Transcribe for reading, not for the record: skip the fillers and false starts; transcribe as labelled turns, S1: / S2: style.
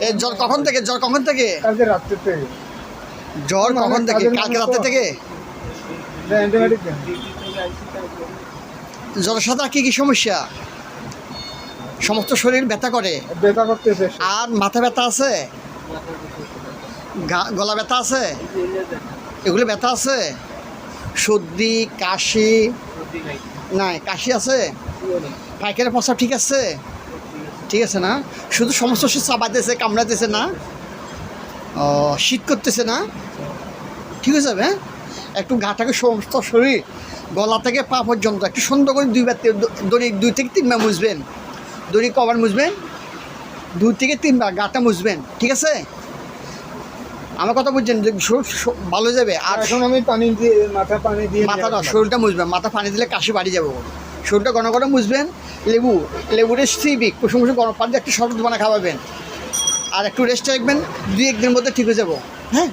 S1: এই জ্বর কখন থেকে?
S2: কালকে রাত্রে থেকে।
S1: জ্বর কখন থেকে? কালকে রাতে থেকে।
S2: অ্যান্টিবায়োটিক দেন।
S1: জ্বরের সাথে আর কি সমস্যা? সমস্ত শরীর ব্যথা করে
S2: ব্যথা করতেছে।
S1: আর মাথা ব্যথা আছে, গলা ব্যথা আছে, এগুলো ব্যথা আছে, সর্দি কাশি নাই? কাশি আছে, পায়খানা প্রস্রাব ঠিক আছে? ঠিক আছে না? শুধু সমস্ত শরীর চাবাইতেছে, কামড়াতেছে না? ও, শীত করতেছে না? ঠিক আছে, হ্যাঁ। একটু গাটাকে সমস্ত শরীর গলা থেকে পা পর্যন্ত একটু সুন্দর করে দড়ি 2 থেকে 3 বার মুছবেন। দড়ি কভার মুছবেন, 2 থেকে 3 বার গাটা মুছবেন। ঠিক আছে, আমার কথা বুঝছেন? ভালো যাবে। আর
S2: এখন আমি পানি দিয়ে পানি দিয়ে
S1: মাথাটা শরীরটা মুছবেন। মাথা পানি দিলে কাশি বাড়ি যাবে। শরীরটা ঘন ঘন মুছবেন। লেবুরে সিবিক কুসুম কুসুম গরম পানি দিয়ে একটু শরবত বানা খাওয়াবেন। আর একটু রেস্ট রাখবেন, 2-1 দিনের মধ্যে ঠিক হয়ে যাবো। হ্যাঁ।